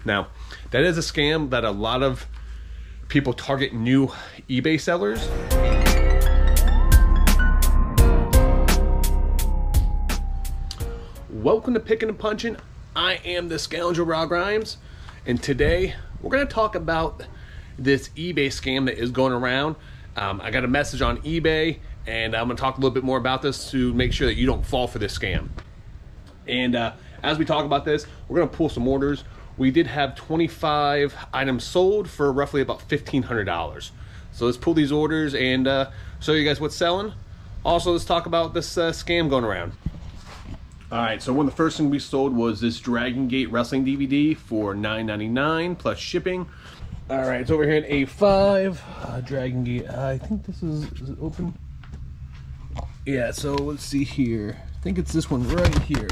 Now, that is a scam that a lot of people target new eBay sellers. Welcome to Picking and Punching. I am the Scoundrel Rob Grimes, and today we're going to talk about this eBay scam that is going around. I got a message on eBay, and I'm going to talk a little bit more about this to make sure that you don't fall for this scam. And as we talk about this, we're going to pull some orders. We did have 25 items sold for roughly about $1,500. So let's pull these orders and show you guys what's selling. Also, let's talk about this scam going around. Alright, so one of the first things we sold was this Dragon Gate Wrestling DVD for $9.99 plus shipping. Alright, it's over here at A5. Dragon Gate, I think this is it open? Yeah, so let's see here. I think it's this one right here.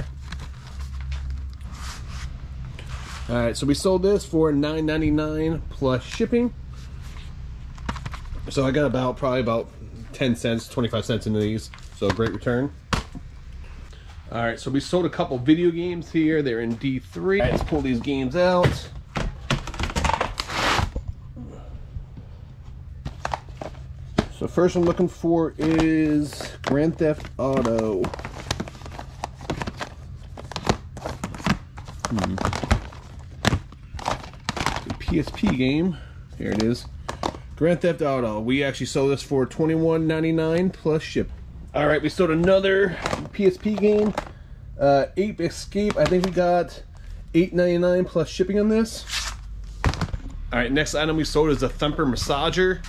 Alright, so we sold this for $9.99 plus shipping. So I got probably about 10 cents, 25 cents into these. So great return. Alright, so we sold a couple video games here. They're in D3. Alright, let's pull these games out. So first I'm looking for is Grand Theft Auto. PSP game. Here it is. Grand Theft Auto. We actually sold this for $21.99 plus ship. Alright, we sold another PSP game. Ape Escape. I think we got $8.99 plus shipping on this. Alright, next item we sold is a Thumper massager.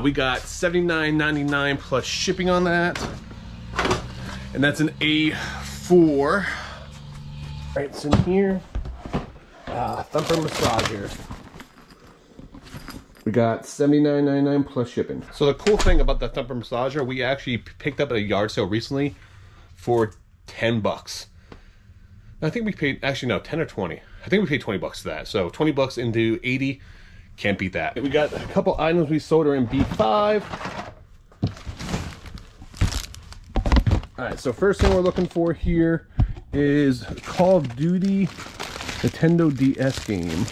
We got $79.99 plus shipping on that. And that's an A4. Alright, it's in here. Thumper massager. We got $79.99 plus shipping. So the cool thing about the Thumper massager, we actually picked up at a yard sale recently for 10 bucks. I think we paid, actually no, 10 or 20. I think we paid 20 bucks for that. So 20 bucks into 80, can't beat that. We got a couple items we sold are in B5. Alright, so first thing we're looking for here is Call of Duty Nintendo DS game.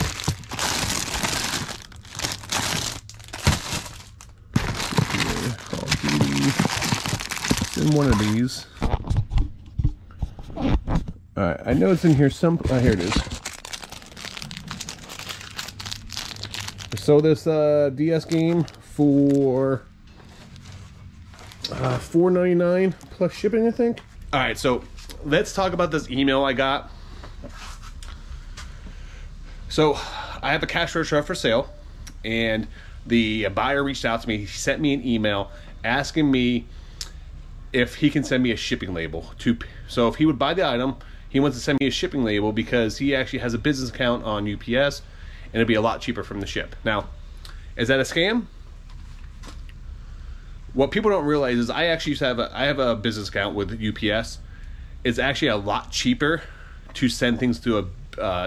Call of Duty. It's in one of these. Alright, I know it's in here some. Here it is. So this DS game for $4.99 plus shipping, I think. Alright, so let's talk about this email I got. So I have a cash register up for sale, and the buyer reached out to me. He sent me an email asking me if he can send me a shipping label. So if he would buy the item, he wants to send me a shipping label because he actually has a business account on UPS, and it'd be a lot cheaper from the ship. Now, is that a scam? What people don't realize is I actually used to have a business account with UPS. It's actually a lot cheaper to send things to a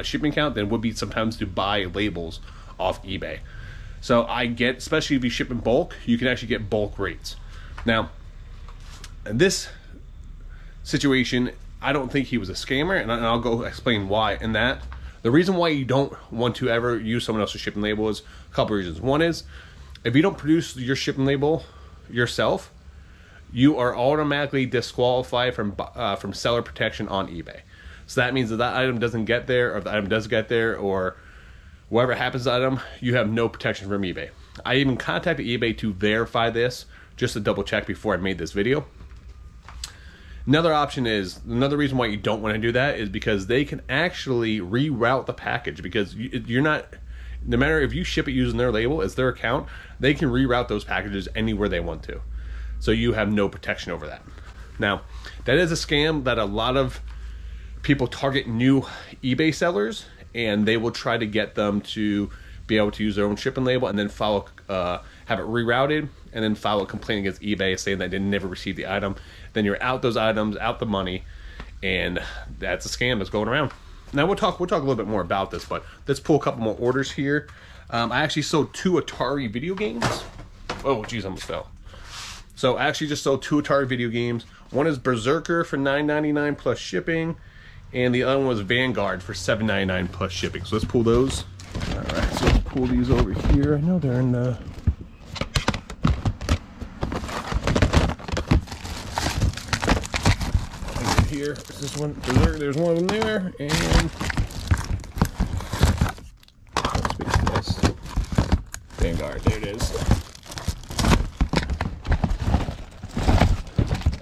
shipping account than would be sometimes to buy labels off eBay. So I get, especially if you ship in bulk, you can actually get bulk rates. Now, in this situation, I don't think he was a scammer, and I'll go explain why in that. The reason why you don't want to ever use someone else's shipping label is a couple reasons. One is, if you don't produce your shipping label yourself, you are automatically disqualified from seller protection on eBay. So that means that that item doesn't get there, or if the item does get there, or whatever happens to the item, you have no protection from eBay. I even contacted eBay to verify this, just to double check before I made this video. Another option is, another reason why you don't want to do that is because they can actually reroute the package, because you're not, no matter if you ship it using their label, it's their account, they can reroute those packages anywhere they want to. So you have no protection over that. Now, that is a scam that a lot of people target new eBay sellers, and they will try to get them to be able to use their own shipping label and then have it rerouted, and then file a complaint against eBay saying that they never received the item. Then you're out those items, out the money, and that's a scam that's going around. Now we'll talk a little bit more about this, but let's pull a couple more orders here. I actually sold 2 Atari video games. Oh geez, I almost fell. So I actually just sold 2 Atari video games. One is Berserker for $9.99 plus shipping, and the other one was Vanguard for $7.99 plus shipping. So let's pull those. All right, so let's pull these over here. I know they're in the... Here, is this one? There's one in there, and this Vanguard. There it is.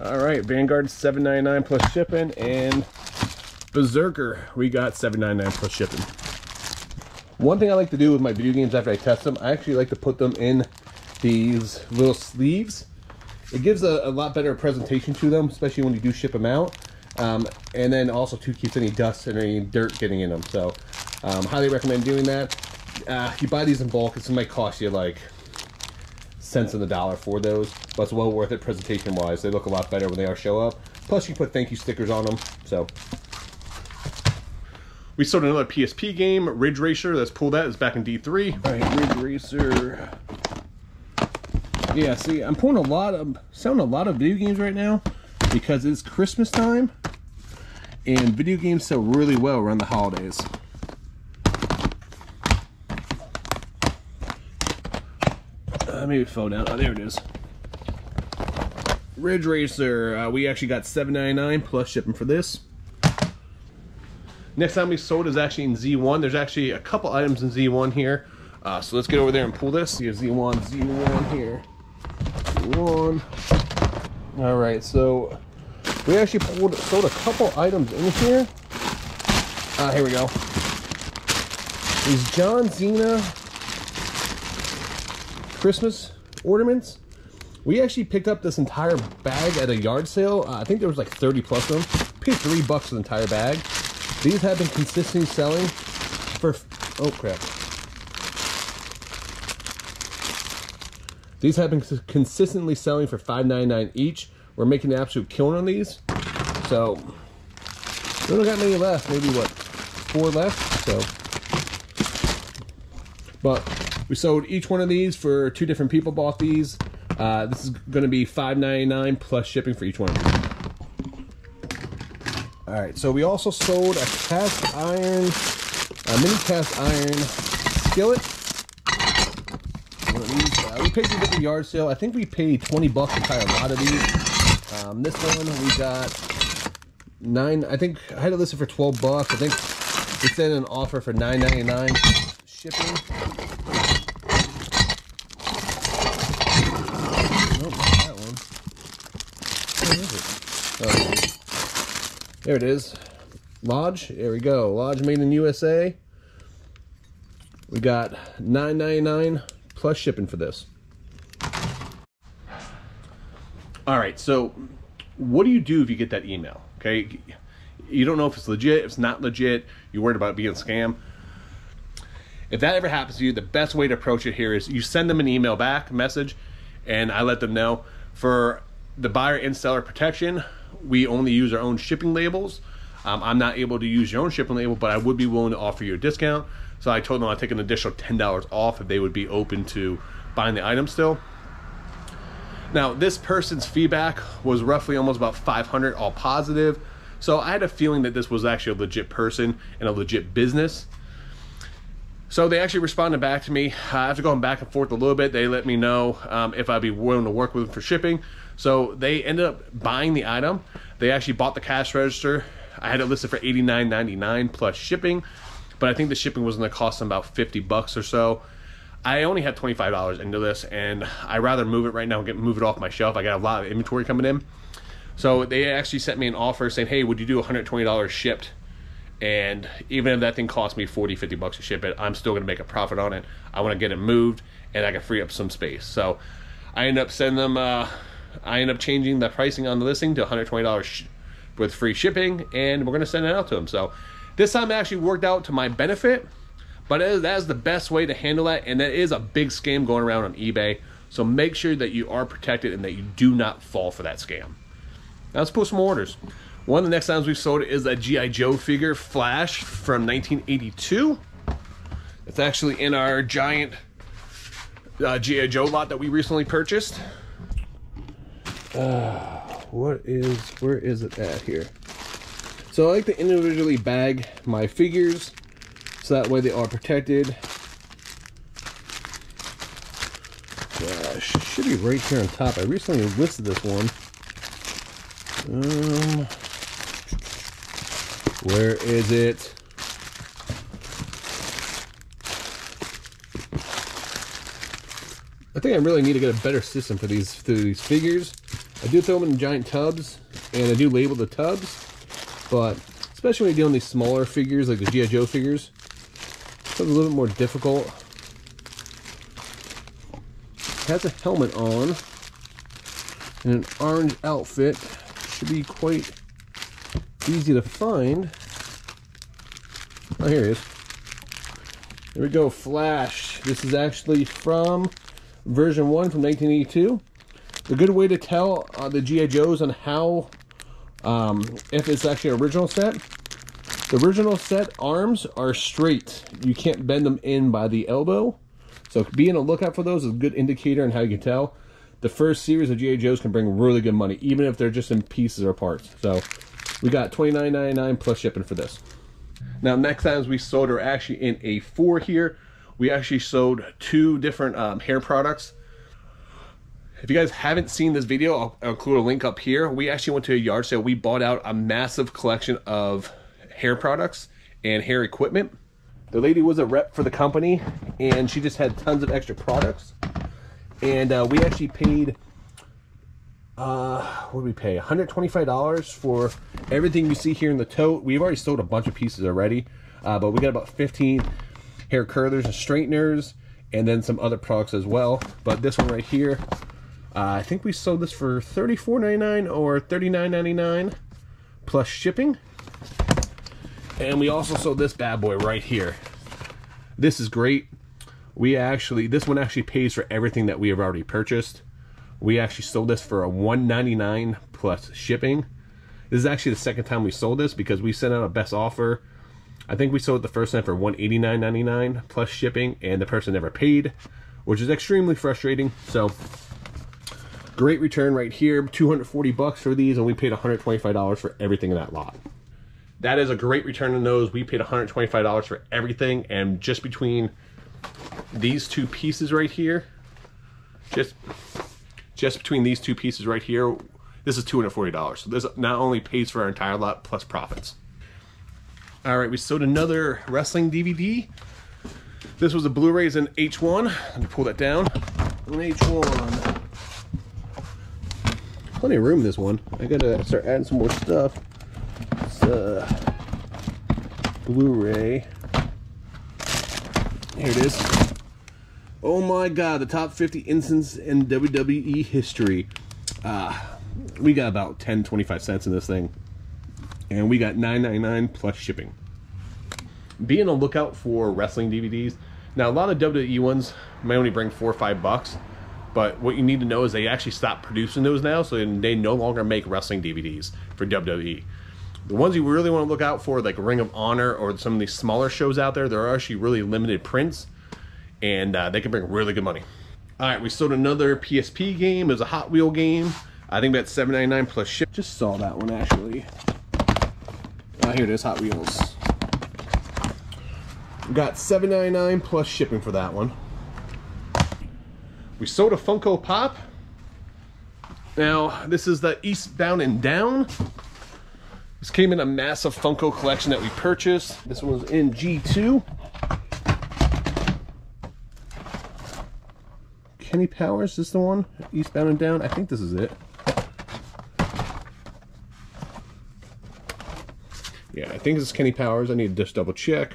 All right, Vanguard $7.99 plus shipping, and Berserker we got $7.99 plus shipping. One thing I like to do with my video games after I test them, I actually like to put them in these little sleeves. It gives a lot better presentation to them, especially when you do ship them out. And then also to keep any dust and any dirt getting in them. So highly recommend doing that. You buy these in bulk, it might cost you like cents on the dollar for those, but it's well worth it presentation wise. They look a lot better when they show up. Plus you can put thank you stickers on them. So we sold another PSP game, Ridge Racer. Let's pull that. It's back in D3. All right, Ridge Racer. Yeah, see, I'm pulling selling a lot of video games right now because it's Christmas time and video games sell really well around the holidays. Maybe it fell down. Oh, there it is. Ridge Racer. We actually got $7.99 plus shipping for this. Next time we sold is actually in Z1. There's actually a couple items in Z1 here. So let's get over there and pull this. Here's Z1 here. Z1. All right, so we actually sold a couple items in here. Here we go. These John Cena Christmas ornaments. We actually picked up this entire bag at a yard sale. I think there was like 30 plus of them. Paid $3 for the entire bag. These have been consistently selling for... Oh, crap. These have been consistently selling for $5.99 each. We're making an absolute killing on these. So, we don't got many left. Maybe, what, 4 left? So, but we sold each one of these for 2 different people bought these. This is going to be $5.99 plus shipping for each one of these. Alright, so we also sold a mini cast iron skillet. One of these. We paid these at the yard sale. I think we paid $20 to buy a lot of these. This one we got 9. I think I had it listed for $12. I think we sent an offer for $9.99 shipping. Nope, not that one. Where is it? Oh, there it is. Lodge. There we go. Lodge made in USA. We got $9.99 plus shipping for this. All right, so what do you do if you get that email? Okay, you don't know if it's legit, if it's not legit, you're worried about it being a scam. If that ever happens to you, the best way to approach it here is you send them an email back, message, and I let them know for the buyer and seller protection, we only use our own shipping labels. I'm not able to use your own shipping label, but I would be willing to offer you a discount. So I told them I'd take an additional $10 off if they would be open to buying the item still. Now, this person's feedback was roughly almost about 500, all positive. So I had a feeling that this was actually a legit person and a legit business. So they actually responded back to me. After going back and forth a little bit, they let me know if I'd be willing to work with them for shipping. So they ended up buying the item. They actually bought the cash register. I had it listed for $89.99 plus shipping, but I think the shipping was going to cost them about $50 or so. I only had $25 into this, and I'd rather move it right now and move it off my shelf. I got a lot of inventory coming in. So they actually sent me an offer saying, hey, would you do $120 shipped? And even if that thing cost me $40, $50 to ship it, I'm still going to make a profit on it. I want to get it moved, and I can free up some space. So I end up sending them, I end up changing the pricing on the listing to $120 with free shipping, and we're going to send it out to them. So this time it actually worked out to my benefit, but that is the best way to handle that, and that is a big scam going around on eBay. So make sure that you are protected and that you do not fall for that scam. Now let's put some orders. One of the next times we've sold is a G.I. Joe figure, Flash, from 1982. It's actually in our giant G.I. Joe lot that we recently purchased. Where is it at here? So I like to individually bag my figures so that way they are protected. Should be right here on top. I recently listed this one. Where is it? I think I really need to get a better system for these figures. I do throw them in giant tubs, and I do label the tubs, but especially when you're dealing with these smaller figures, like the G.I. Joe figures, it's a little bit more difficult. It has a helmet on, and an orange outfit. Should be quite easy to find. Oh, here it is. There we go, Flash. This is actually from version 1 from 1982. A good way to tell the G.I. Joes on how, if it's actually an original set. The original set arms are straight. You can't bend them in by the elbow. So being on the lookout for those is a good indicator on how you can tell. The first series of G.I. Joes can bring really good money, even if they're just in pieces or parts. So we got $29.99 plus shipping for this. Now, next items we sold are actually in a 4 here. We actually sold 2 different hair products. If you guys haven't seen this video, I'll include a link up here. We actually went to a yard sale. We bought out a massive collection of hair products and hair equipment. The lady was a rep for the company, and she just had tons of extra products. And we actually paid, what did we pay? $125 for everything you see here in the tote. We've already sold a bunch of pieces already, but we got about 15 hair curlers and straighteners, and then some other products as well. But this one right here, I think we sold this for $34.99 or $39.99 plus shipping. And we also sold this bad boy right here. This is great. This one actually pays for everything that we have already purchased. We actually sold this for a $199 plus shipping. This is actually the second time we sold this because we sent out a best offer. I think we sold it the first time for $189.99 plus shipping, and the person never paid, which is extremely frustrating. So great return right here. 240 bucks for these, and we paid $125 for everything in that lot. That is a great return on those. We paid $125 for everything, and just between these 2 pieces right here, just between these 2 pieces right here, this is $240. So this not only pays for our entire lot plus profits. All right, we sold another wrestling DVD. This was a Blu-rays in H1. Let me pull that down. An H1. Plenty of room in this one. I gotta start adding some more stuff. It's Blu-ray. Here it is. Oh my god, the top 50 incidents in WWE history. We got about 10-25 cents in this thing, and we got $9.99 plus shipping. Be on the lookout for wrestling DVDs. Now, a lot of WWE ones may only bring $4 or $5, but what you need to know is they actually stopped producing those now, so they no longer make wrestling DVDs for WWE. The ones you really want to look out for, like Ring of Honor or some of these smaller shows out there, they're actually really limited prints, and they can bring really good money. All right, we sold another PSP game. It was a Hot Wheel game. I think that's $7.99 plus ship. Just saw that one actually. Here it is, Hot Wheels. We got $7.99 plus shipping for that one. We sold a Funko Pop. Now, this is the Eastbound and Down. This came in a massive Funko collection that we purchased. This one was in G2. Kenny Powers, is this the one? Eastbound and Down? I think this is it. Yeah, I think this is Kenny Powers. I need to just double check.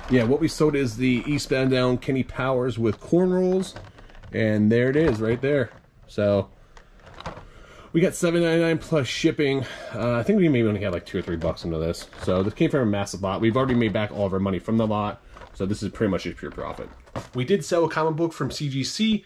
Yeah, what we sold is the Eastbound and Down Kenny Powers with corn rolls. And there it is, right there. So we got $7.99 plus shipping. I think we maybe only had like $2 or $3 into this. So this came from a massive lot. We've already made back all of our money from the lot. So this is pretty much just pure profit. We did sell a comic book from CGC.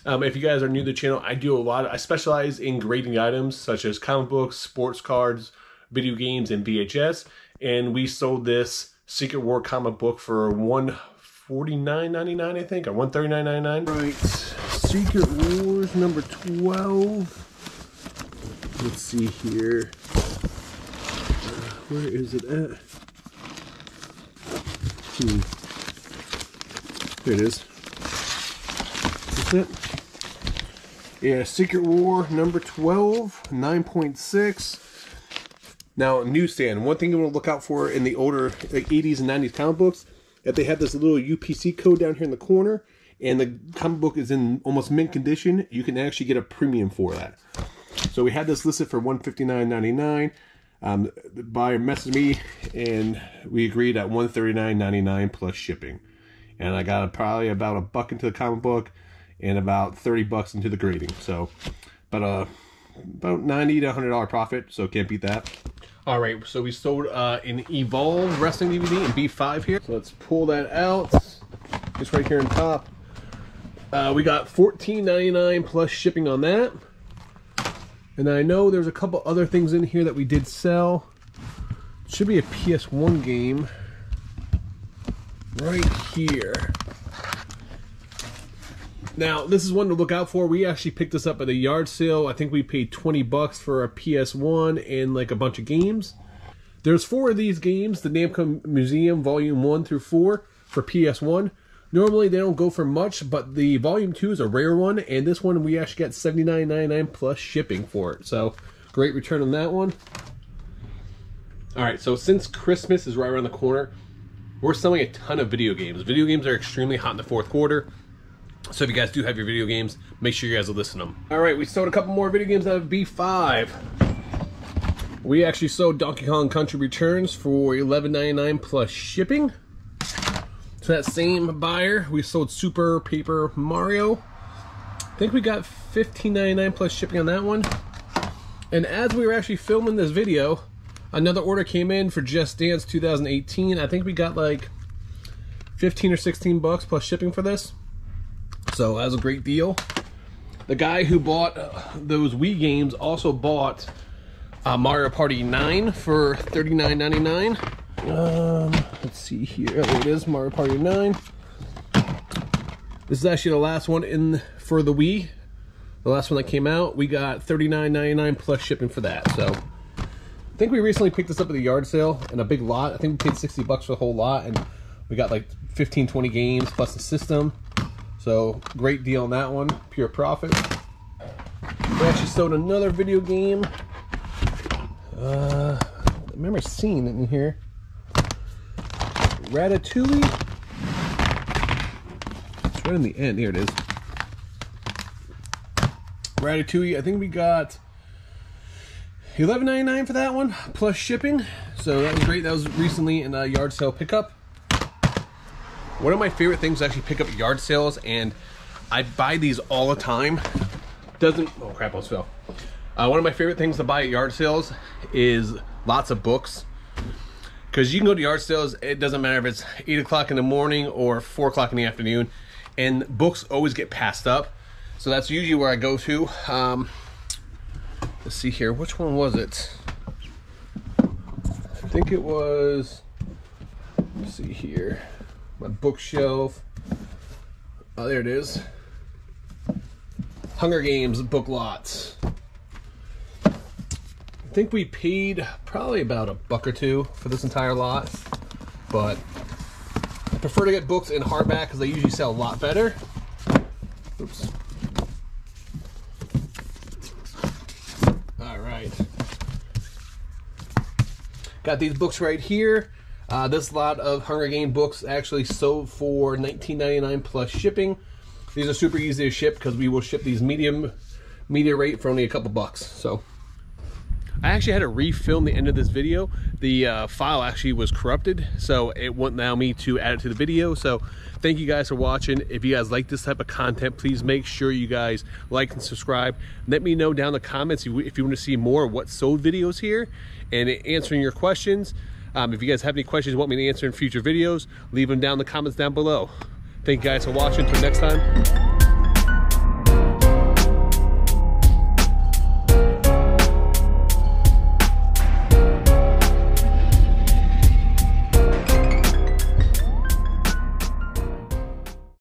If you guys are new to the channel, I specialize in grading items such as comic books, sports cards, video games, and VHS. And we sold this Secret War comic book for $149.99, I think, or $139.99. Right, Secret Wars number 12. Let's see here. Where is it at? There it is. Is it? Yeah, Secret War number 12, 9.6. Now, newsstand. One thing you want to look out for in the older like 80s and 90s comic books, that they have this little UPC code down here in the corner, and the comic book is in almost mint condition. You can actually get a premium for that. So we had this listed for $159.99. The buyer messaged me, and we agreed at $139.99 plus shipping. And I got probably about $1 into the comic book and about $30 into the grading. So, about $90 to $100 profit. So can't beat that. All right, so we sold an Evolve Wrestling DVD in B5 here. So let's pull that out. It's right here on top. We got $14.99 plus shipping on that. And I know there's a couple other things in here that we did sell. It should be a PS1 game right here. Now, this is one to look out for. We actually picked this up at a yard sale. I think we paid $20 for a PS1 and like a bunch of games. There's 4 of these games, the Namco Museum Volume 1 through 4 for PS1. Normally they don't go for much, but the Volume 2 is a rare one, and this one we actually got $79.99 plus shipping for it. So, great return on that one. Alright, so since Christmas is right around the corner, we're selling a ton of video games. Video games are extremely hot in the 4th quarter. So if you guys do have your video games, make sure you guys will listen to them. Alright, we sold a couple more video games out of B5. We actually sold Donkey Kong Country Returns for $11.99 plus shipping. To that same buyer, we sold Super Paper Mario. I think we got $15.99 plus shipping on that one. And as we were actually filming this video, another order came in for Just Dance 2018. I think we got like 15 or 16 bucks plus shipping for this. So that was a great deal. The guy who bought those Wii games also bought Mario Party 9 for $39.99. Let's see here. Oh, there it is, Mario Party 9. This is actually the last one for the Wii. The last one that came out. We got $39.99 plus shipping for that. So I think we recently picked this up at a yard sale in a big lot. I think we paid 60 bucks for the whole lot, and we got like 15, 20 games plus the system. So great deal on that one. Pure profit. We actually sold another video game. I remember seeing it in here. Ratatouille. It's right in the end. Here it is. Ratatouille. I think we got $11.99 for that one plus shipping. So that was great. That was recently in a yard sale pickup. One of my favorite things to actually pick up at yard sales, and I buy these all the time. Oh crap, I almost fell. One of my favorite things to buy at yard sales is lots of books. Because you can go to yard sales, it doesn't matter if it's 8 o'clock in the morning or 4 o'clock in the afternoon, and books always get passed up. So that's usually where I go to. Let's see here, which one was it? I think it was, let's see here, my bookshelf. Oh, there it is. Hunger Games book lots. I think we paid probably about $1 or $2 for this entire lot, but I prefer to get books in hardback because they usually sell a lot better. Oops. All right. Got these books right here. This lot of Hunger Game books actually sold for $19.99 plus shipping. These are super easy to ship because we will ship these media rate for only a couple bucks. So I actually had to refilm the end of this video. The file actually was corrupted, so it wouldn't allow me to add it to the video. So thank you guys for watching. If you guys like this type of content, please make sure you guys like and subscribe. Let me know down in the comments if you want to see more what sold videos here and answering your questions. If you guys have any questions you want me to answer in future videos, leave them down in the comments down below. Thank you guys for watching. Until next time.